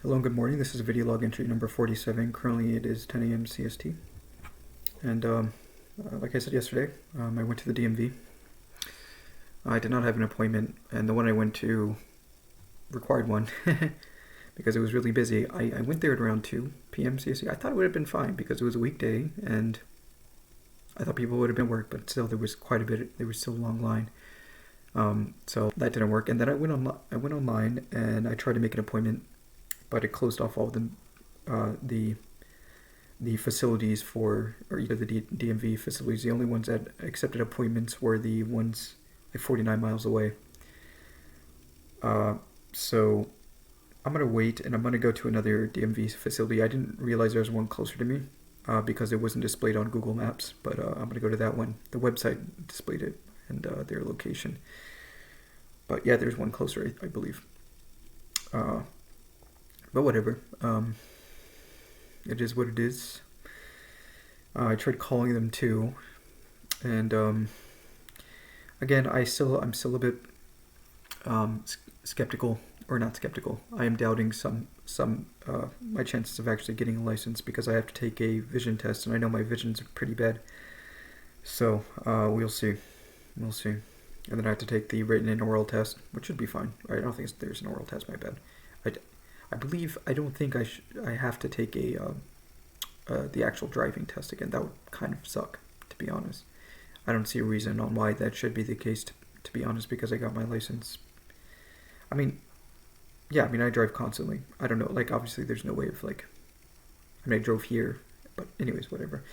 Hello and good morning. This is video log entry number 47. Currently it is 10 a.m. CST. And like I said yesterday, I went to the DMV. I did not have an appointment, and the one I went to required one because it was really busy. I went there at around 2 p.m. CST. I thought it would have been fine because it was a weekday, and I thought people would have been worked, but still there was quite a bit. There was still a long line. So that didn't work. And then I went online and I tried to make an appointment, but it closed off all the facilities for, or either the DMV facilities. The only ones that accepted appointments were the ones like 49 miles away. So I'm gonna wait, and I'm gonna go to another DMV facility. I didn't realize there was one closer to me because it wasn't displayed on Google Maps, but I'm gonna go to that one. The website displayed it and their location. But yeah, there's one closer, I believe. But whatever. It is what it is. I tried calling them too, and again, I'm still a bit skeptical, or not skeptical. I am doubting my chances of actually getting a license because I have to take a vision test, and I know my vision's pretty bad. So we'll see. And then I have to take the written and oral test, which should be fine. Right? I don't think there's an oral test. My bad. I don't think I have to take the actual driving test again. That would kind of suck, to be honest. I don't see a reason on why that should be the case, to be honest, because I got my license. I mean, yeah, I drive constantly. I don't know, like, obviously there's no way of, like, I drove here, but anyways, whatever.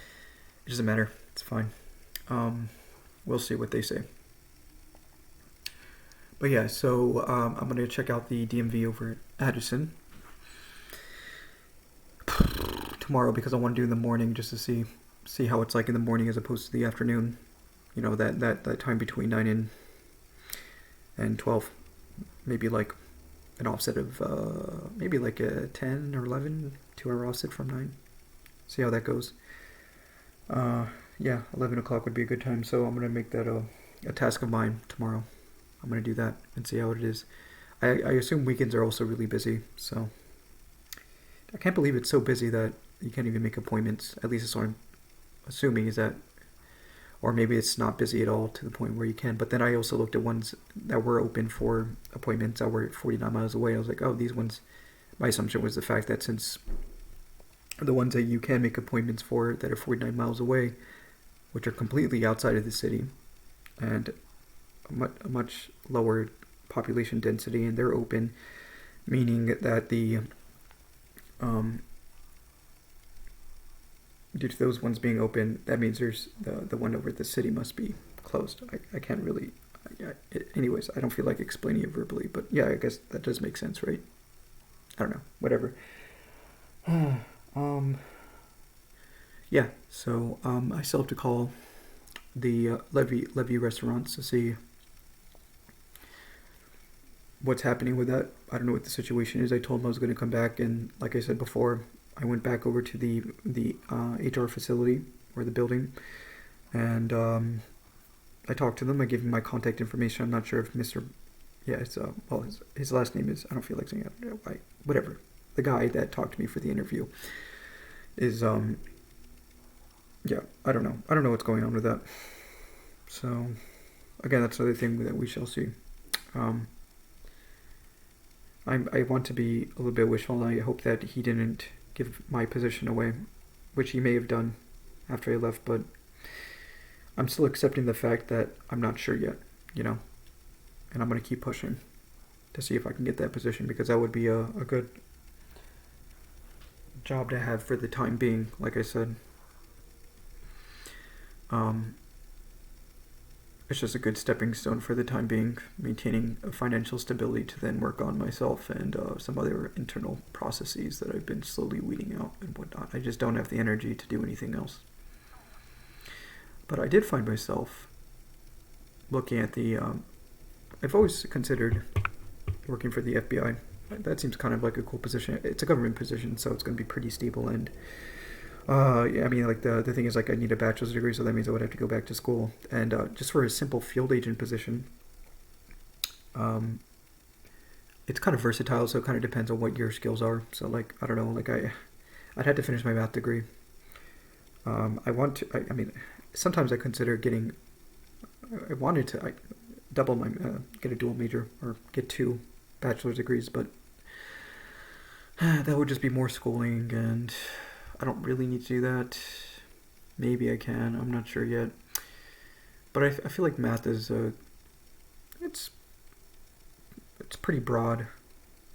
It doesn't matter. It's fine. We'll see what they say. But yeah, so I'm going to check out the DMV over at Addison tomorrow because I want to do in the morning just to see how it's like in the morning as opposed to the afternoon. You know, that time between 9 and 12. Maybe like an offset of maybe like a 10 or 11, 2-hour offset from 9. See how that goes. Yeah, 11 o'clock would be a good time, so I'm going to make that a task of mine tomorrow. I'm going to do that and see how it is. I assume weekends are also really busy, so I can't believe it's so busy that you can't even make appointments. At least that's what I'm assuming, is that, or maybe it's not busy at all to the point where you can. But then I also looked at ones that were open for appointments that were 49 miles away. I was like, oh, these ones, my assumption was the fact that since the ones that you can make appointments for that are 49 miles away, which are completely outside of the city, and a much lower population density, and they're open, meaning that the due to those ones being open, that means there's the one over at the city must be closed. I can't really. Anyways, I don't feel like explaining it verbally, but yeah, I guess that does make sense, right? I don't know. Whatever. Yeah. So I still have to call the Levy restaurants to see what's happening with that. I don't know what the situation is. I told them I was going to come back, and like I said before, I went back over to the HR facility or the building, and I talked to them. I gave them my contact information. I'm not sure if it's well, his last name is, I don't feel like saying it. Whatever. The guy that talked to me for the interview is yeah, I don't know. I don't know what's going on with that. So again, that's another thing that we shall see. I want to be a little bit wishful, and I hope that he didn't give my position away, which he may have done after I left, but I'm still accepting the fact that I'm not sure yet, and I'm going to keep pushing to see if I can get that position, because that would be a good job to have for the time being, like I said. It's just a good stepping stone for the time being, maintaining a financial stability to then work on myself and some other internal processes that I've been slowly weeding out and whatnot. I just don't have the energy to do anything else. But I did find myself looking at I've always considered working for the FBI. That seems kind of like a cool position. It's a government position, so it's going to be pretty stable, and yeah, like the thing is, like, I need a bachelor's degree, so that means I would have to go back to school. And just for a simple field agent position, it's kind of versatile, so it kind of depends on what your skills are. So like I don't know, like I'd have to finish my math degree. I want to. I mean, sometimes I consider getting. I wanted to double my get a dual major or get 2 bachelor's degrees, but that would just be more schooling, and I don't really need to do that. Maybe I can. I'm not sure yet. But I feel like math is it's it's pretty broad,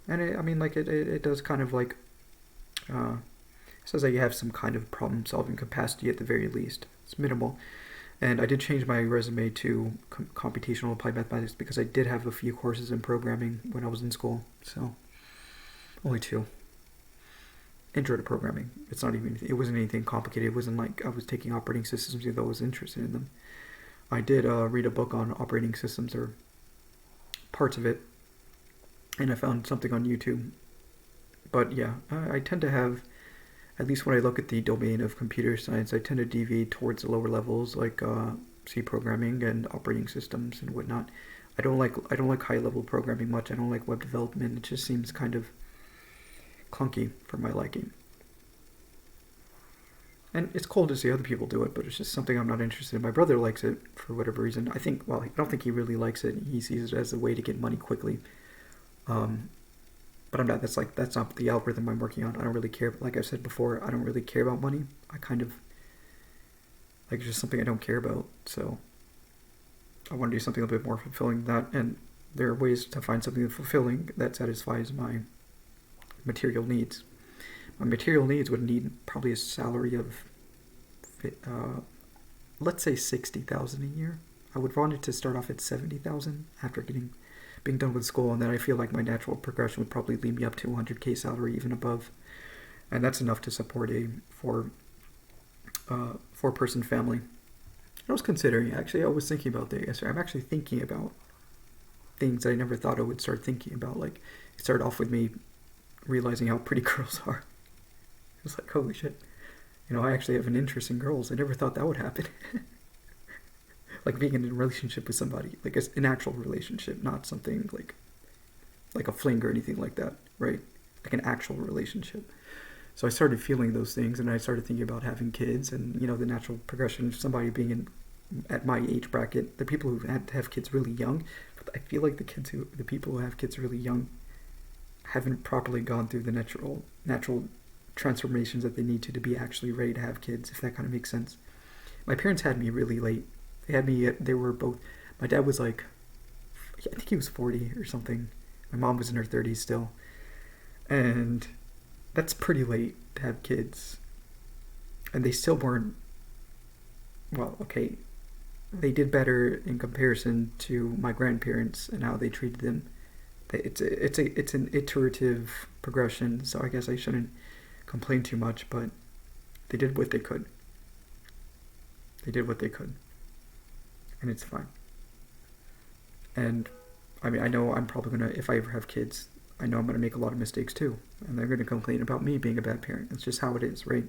and I mean like it does kind of like uh, says that you have some kind of problem solving capacity at the very least. It's minimal. And I did change my resume to computational applied mathematics because I did have a few courses in programming when I was in school. So only 2. Intro to programming. It's not even. It wasn't anything complicated. It wasn't like I was taking operating systems, even though I was interested in them. I did read a book on operating systems or parts of it, and I found something on YouTube. But yeah, I tend to have, at least when I look at the domain of computer science, I tend to deviate towards the lower levels like C programming and operating systems and whatnot. I don't like high level programming much. I don't like web development. It just seems kind of clunky for my liking. And it's cool to see other people do it, but it's just something I'm not interested in. My brother likes it for whatever reason. I don't think he really likes it. He sees it as a way to get money quickly. Um, but I'm not. That's not the algorithm I'm working on. I don't really care. Like I said before, I don't really care about money. I kind of like it's just something I don't care about. So I want to do something a little bit more fulfilling than that. And there are ways to find something fulfilling that satisfies my material needs. My material needs would need probably a salary of, let's say 60,000 a year. I would want it to start off at 70,000 after being done with school, and then I feel like my natural progression would probably lead me up to 100K salary, even above, and that's enough to support a four-person family. I was considering actually. I was thinking about that yesterday. I'm actually thinking about things I never thought I would start thinking about. Like it started off with me realizing how pretty girls are. It was like, holy shit. I actually have an interest in girls. I never thought that would happen. Like being in a relationship with somebody, like an actual relationship, not something like a fling or anything like that, right? Like an actual relationship. So I started feeling those things, and I started thinking about having kids, and the natural progression of somebody being at my age bracket. The people who had to have kids really young, but I feel like the people who have kids really young haven't properly gone through the natural transformations that they need to be actually ready to have kids, if that kind of makes sense. My parents had me really late. They were both, my dad was like, I think he was 40 or something. My mom was in her 30s still. And that's pretty late to have kids. And they still weren't, well, okay, they did better in comparison to my grandparents and how they treated them. It's an iterative progression, so I guess I shouldn't complain too much, but they did what they could. They did what they could. And it's fine. And I mean, I know I'm probably going to, if I ever have kids, I know I'm going to make a lot of mistakes too. And they're going to complain about me being a bad parent. It's just how it is, right?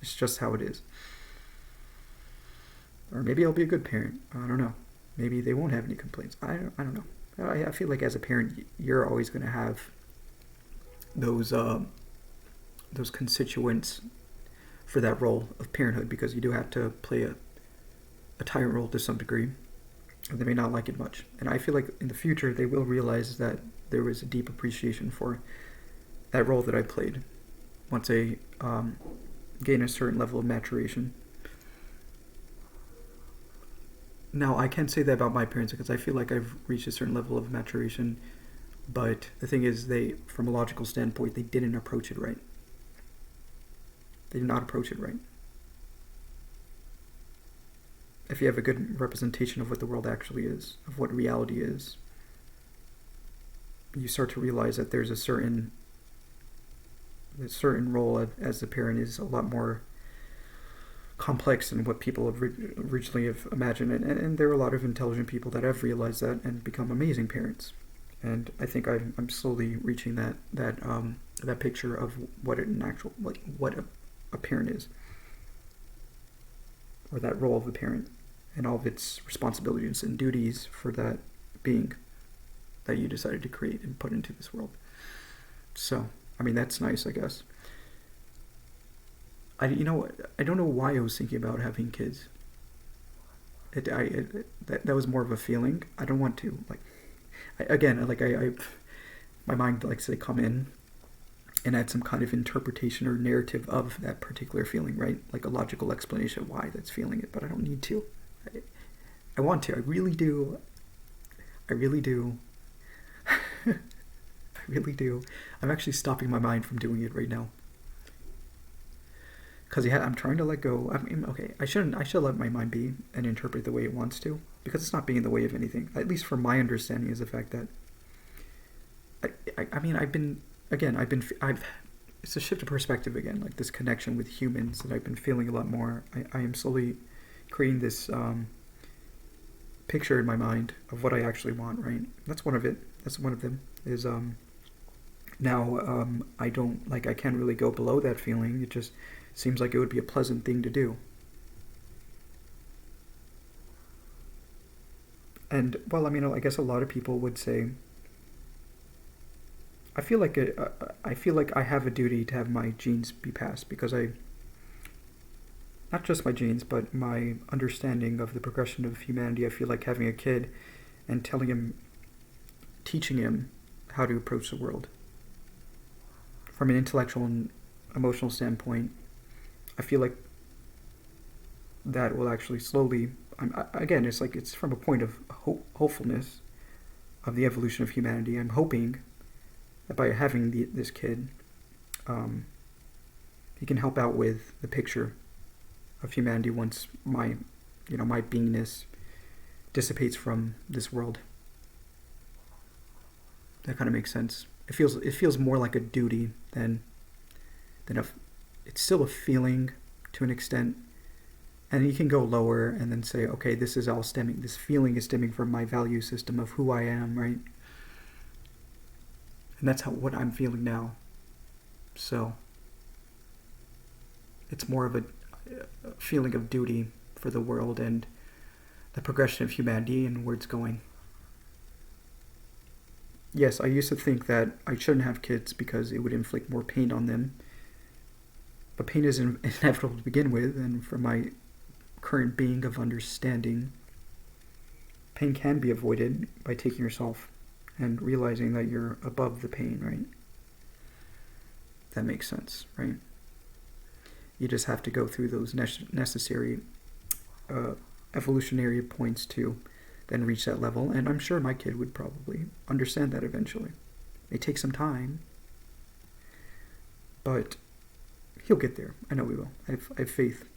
It's just how it is. Or maybe I'll be a good parent. I don't know. Maybe they won't have any complaints. I don't know. I feel like as a parent, you're always going to have those constituents for that role of parenthood, because you do have to play a tyrant role to some degree, and they may not like it much. And I feel like in the future they will realize that there was a deep appreciation for that role that I played once they gain a certain level of maturation. Now, I can't say that about my parents because I feel like I've reached a certain level of maturation, but the thing is, from a logical standpoint, they didn't approach it right. They did not approach it right. If you have a good representation of what the world actually is, of what reality is, you start to realize that there's a certain role as the parent is a lot more complex than what people have originally have imagined, and there are a lot of intelligent people that have realized that and become amazing parents. And I think I'm slowly reaching that picture of what a parent is, or that role of a parent, and all of its responsibilities and duties for that being. that you decided to create and put into this world. So, I mean, that's nice, I guess. I don't know why I was thinking about having kids. That was more of a feeling. I don't want to, like, my mind likes to come in and add some kind of interpretation or narrative of that particular feeling, right? Like a logical explanation of why that's feeling it, but I don't need to. I want to. I really do. I really do. I really do. I'm actually stopping my mind from doing it right now. Because I'm trying to let go. I mean, okay, I should let my mind be and interpret the way it wants to, because it's not being in the way of anything. At least from my understanding is the fact that it's a shift of perspective again, like this connection with humans that I've been feeling a lot more. I am slowly creating this picture in my mind of what I actually want, right? That's one of it. That's one of them is now I don't, like, I can't really go below that feeling. It just seems like it would be a pleasant thing to do. And, well, I mean, I guess a lot of people would say, I feel like I have a duty to have my genes be passed, because not just my genes, but my understanding of the progression of humanity. I feel like having a kid and teaching him how to approach the world from an intellectual and emotional standpoint. I feel like that will actually slowly, again, it's from a point of hopefulness of the evolution of humanity. I'm hoping that by having this kid, he can help out with the picture of humanity once my beingness dissipates from this world. That kind of makes sense. It feels more like a duty than it's still a feeling to an extent, and you can go lower and then say, okay, this feeling is stemming from my value system of who I am, right? And that's what I'm feeling now. So it's more of a feeling of duty for the world and the progression of humanity and where it's going. Yes, I used to think that I shouldn't have kids because it would inflict more pain on them. But pain is inevitable to begin with, and from my current being of understanding, pain can be avoided by taking yourself and realizing that you're above the pain, right? That makes sense, right? You just have to go through those necessary evolutionary points to then reach that level, and I'm sure my kid would probably understand that eventually. It may take some time, but he'll get there. I know we will. I have faith.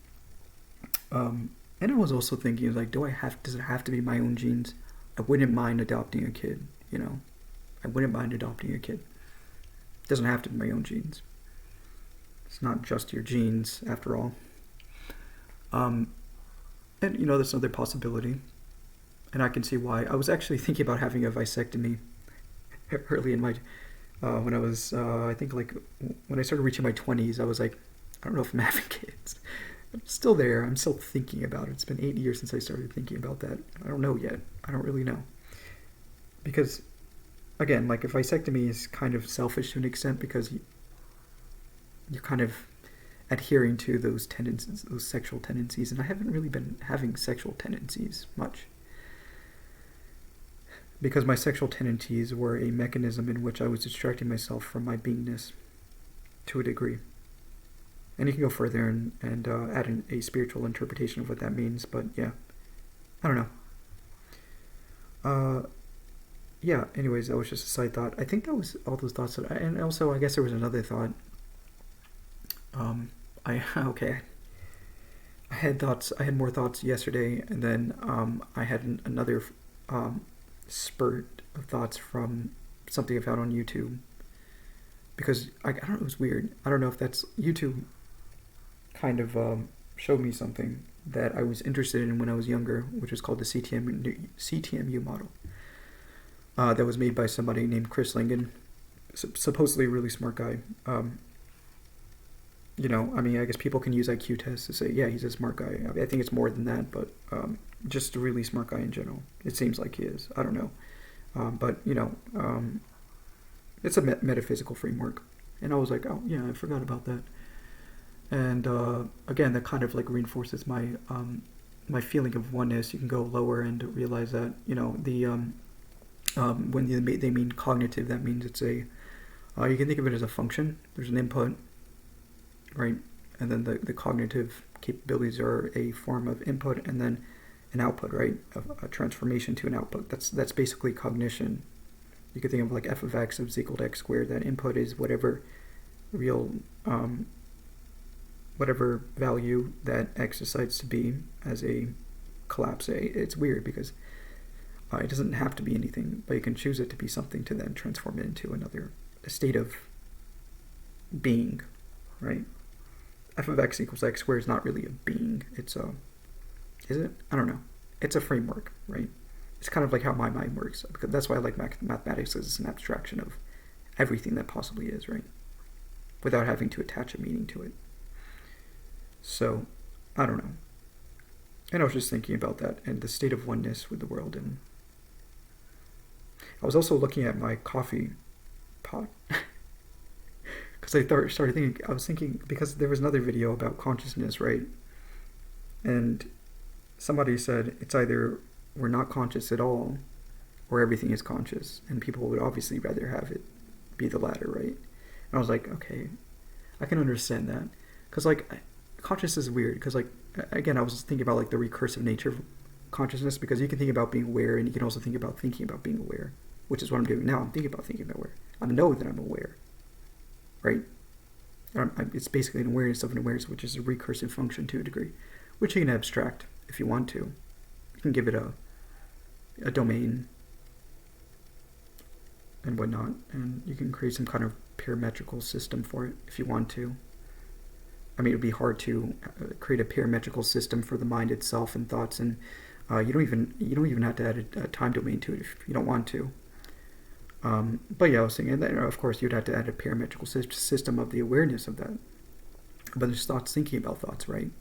And I was also thinking, like, does it have to be my own genes? I wouldn't mind adopting a kid, I wouldn't mind adopting a kid. It doesn't have to be my own genes. It's not just your genes, after all. And, there's another possibility. And I can see why. I was actually thinking about having a vasectomy early in my, when I was, I think, like, when I started reaching my 20s, I was like, I don't know if I'm having kids. I'm still there. I'm still thinking about it. It's been 8 years since I started thinking about that. I don't know yet. I don't really know. Because, again, like, a vasectomy is kind of selfish to an extent, because you're kind of adhering to those tendencies, those sexual tendencies, and I haven't really been having sexual tendencies much. Because my sexual tendencies were a mechanism in which I was distracting myself from my beingness to a degree. And you can go further and add a spiritual interpretation of what that means, but yeah, I don't know. Yeah, anyways, that was just a side thought. I think that was all those thoughts and also I guess there was another thought. I had more thoughts yesterday, and then I had another spurt of thoughts from something I found on YouTube, because I don't know, it was weird. I don't know if that's YouTube kind of showed me something that I was interested in when I was younger, which is called the CTMU model. That was made by somebody named Chris Lingen, supposedly a really smart guy. I guess people can use IQ tests to say, yeah, he's a smart guy. I think it's more than that, but just a really smart guy in general. It seems like he is. I don't know. But it's a metaphysical framework, and I was like, oh yeah, I forgot about that. And again, that kind of like reinforces my feeling of oneness. You can go lower and realize that when they mean cognitive, that means it's a you can think of it as a function. There's an input, right? And then the cognitive capabilities are a form of input and then an output, right? A transformation to an output. That's basically cognition. You could think of like f of x is equal to x squared. That input is whatever real, whatever value that x decides to be as a collapse. It's weird because it doesn't have to be anything, but you can choose it to be something to then transform it into a state of being, right? F of x equals x squared is not really a being. It's is it? I don't know. It's a framework, right? It's kind of like how my mind works. Because that's why I like mathematics, because it's an abstraction of everything that possibly is, right? Without having to attach a meaning to it. So, I don't know. And I was just thinking about that and the state of oneness with the world. And I was also looking at my coffee pot. Because I was thinking, because there was another video about consciousness, right? And somebody said it's either we're not conscious at all or everything is conscious. And people would obviously rather have it be the latter, right? And I was like, okay, I can understand that. Because, like, consciousness is weird. Because, like, again, I was thinking about, like, the recursive nature of consciousness. Because you can think about being aware and you can also think about thinking about being aware. Which is what I'm doing now. I'm thinking about thinking about aware. I know that I'm aware. Right? It's basically an awareness of an awareness, which is a recursive function to a degree, which you can abstract if you want to. You can give it a domain and whatnot, and you can create some kind of parametrical system for it if you want to. I mean, it would be hard to create a parametrical system for the mind itself and thoughts, and you don't even have to add a time domain to it if you don't want to. But yeah, I was thinking, and then, of course, you'd have to add a parametrical system of the awareness of that. But there's thoughts thinking about thoughts, right?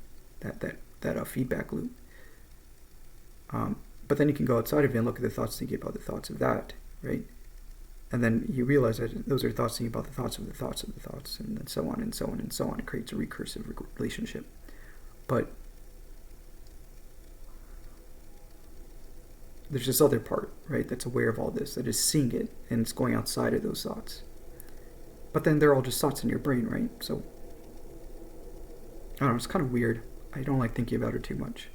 That feedback loop. But then you can go outside of it and look at the thoughts thinking about the thoughts of that, right? And then you realize that those are thoughts thinking about the thoughts of the thoughts of the thoughts, and then so on and so on and so on. It creates a recursive relationship. But there's this other part, right, that's aware of all this, that is seeing it, and it's going outside of those thoughts. But then they're all just thoughts in your brain, right? So, I don't know, it's kind of weird. I don't like thinking about it too much.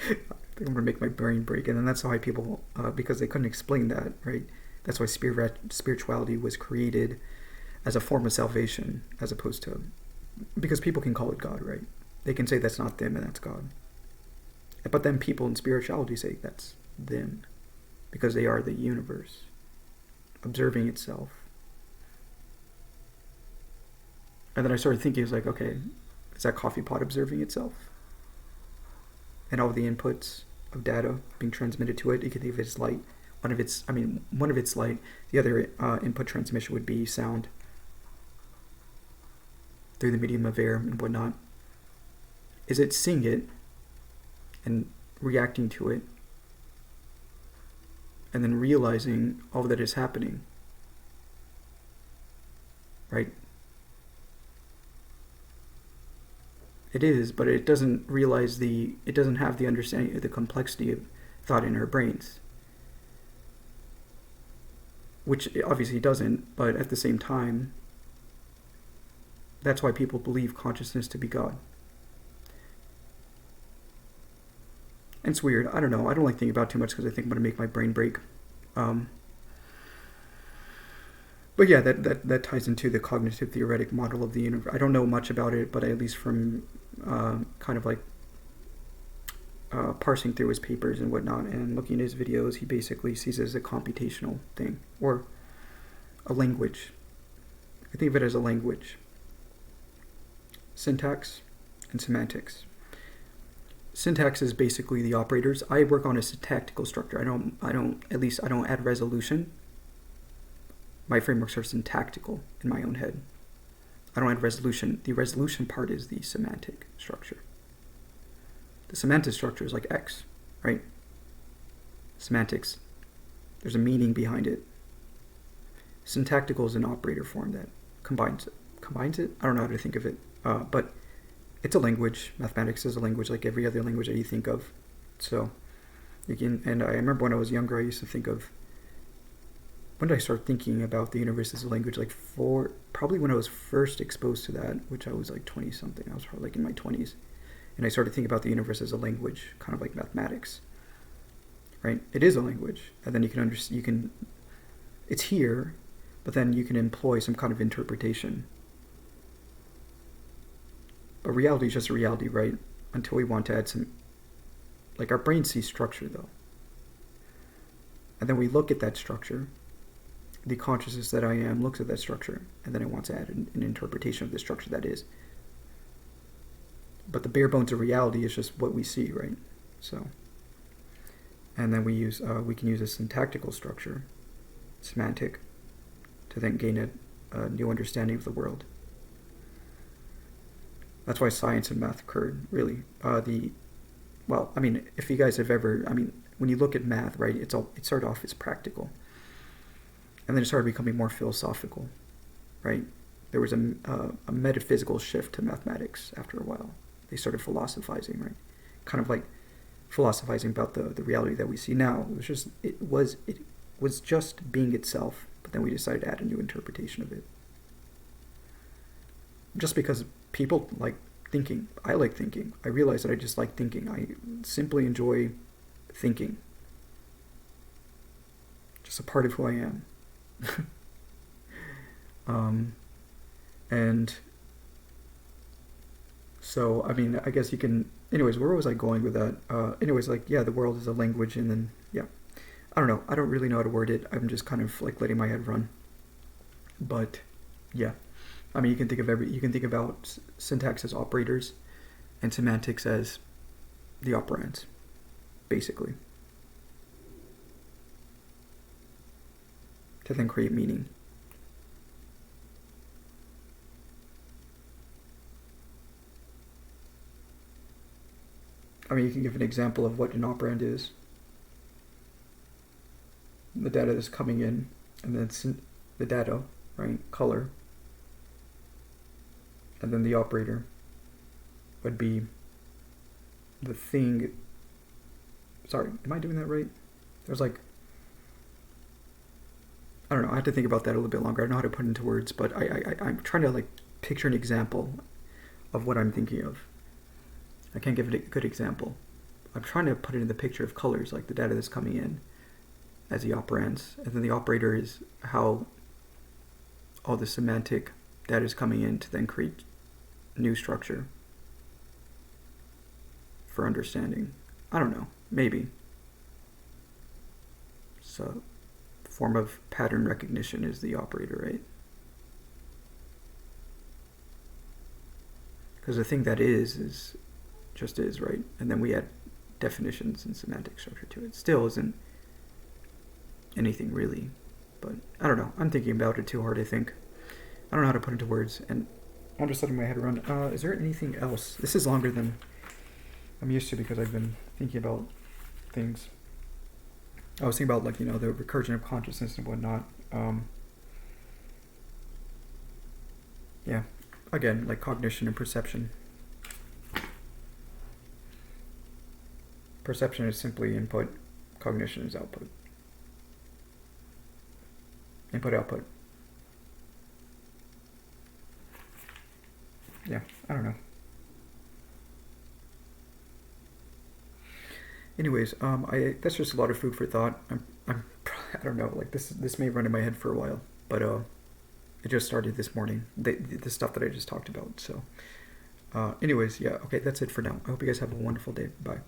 I think I'm going to make my brain break. And then that's why people, because they couldn't explain that, right? That's why spirituality was created as a form of salvation, as opposed to, because people can call it God, right? They can say that's not them and that's God. But then people in spirituality say that's them, because they are the universe, observing itself. And then I started thinking, it's like, okay, is that coffee pot observing itself? And all the inputs of data being transmitted to it, you can think of it as light. One of its light. The other input transmission would be sound through the medium of air and whatnot. Is it seeing it and reacting to it, and then realizing all that is happening, right? It is, but it doesn't realize it doesn't have the understanding of the complexity of thought in our brains, which it obviously doesn't, but at the same time, that's why people believe consciousness to be God. And it's weird. I don't know. I don't like thinking about it too much because I think I'm going to make my brain break. But yeah, that ties into the cognitive theoretic model of the universe. I don't know much about it, but at least from kind of like parsing through his papers and whatnot and looking at his videos, he basically sees it as a computational thing, or a language. I think of it as a language. Syntax and semantics. Syntax is basically the operators. I work on a syntactical structure. I don't add resolution. My frameworks are syntactical in my own head. I don't add resolution. The resolution part is the semantic structure. The semantic structure is like X, right? Semantics There's a meaning behind it. Syntactical is an operator form that combines it. Combines it? I don't know how to think of it. But it's a language. Mathematics is a language like every other language that you think of. So you can, and I remember when I was younger, I used to think of, when did I start thinking about the universe as a language? Probably when I was first exposed to that, which I was like 20 something. I was probably like in my 20s. And I started thinking about the universe as a language, kind of like mathematics. Right? It is a language. And then you can understand, it's here, but then you can employ some kind of interpretation. But reality is just a reality, right? Until we want to add some, like our brain sees structure though. And then we look at that structure. The consciousness that I am looks at that structure, and then it wants to add an interpretation of the structure that is. But the bare bones of reality is just what we see, right? So, and then we can use a syntactical structure, semantic, to then gain a new understanding of the world. That's why science and math occurred, really. If you guys have ever, when you look at math, right, it started off as practical. And then it started becoming more philosophical, right? There was a metaphysical shift to mathematics after a while. They started philosophizing, right? Kind of like philosophizing about the reality that we see now. It was just being itself, but then we decided to add a new interpretation of it. Just because people like thinking. I like thinking. I realize that I just like thinking. I simply enjoy thinking. Just a part of who I am. And so, I guess you can, anyways, where was I going with that? The world is a language, and then, I don't know. I don't really know how to word it. I'm just kind of like letting my head run. But, yeah. You can think about syntax as operators and semantics as the operands, basically. To then create meaning. You can give an example of what an operand is. The data that's coming in, and then the data, right, color, and then the operator would be the thing. Sorry, am I doing that right? There's I don't know, I have to think about that a little bit longer. I don't know how to put it into words, but I'm trying to picture an example of what I'm thinking of. I can't give it a good example. I'm trying to put it in the picture of colors, like the data that's coming in as the operands, and then the operator is how all the semantic data is coming in to then create new structure for understanding. I don't know, maybe. So, form of pattern recognition is the operator, right? Because the thing that is just is, right? And then we add definitions and semantic structure to it. Still isn't anything really, but I don't know. I'm thinking about it too hard, I think. I don't know how to put it into words, and I'm just letting my head run. Is there anything else? This is longer than I'm used to because I've been thinking about things. I was thinking about the recursion of consciousness and whatnot. Again, like cognition and perception. Perception is simply input, cognition is output. Input, output. Yeah, I don't know. Anyways, that's just a lot of food for thought. I don't know, this may run in my head for a while, but it just started this morning. The stuff that I just talked about. So, anyways, yeah, okay, that's it for now. I hope you guys have a wonderful day. Bye.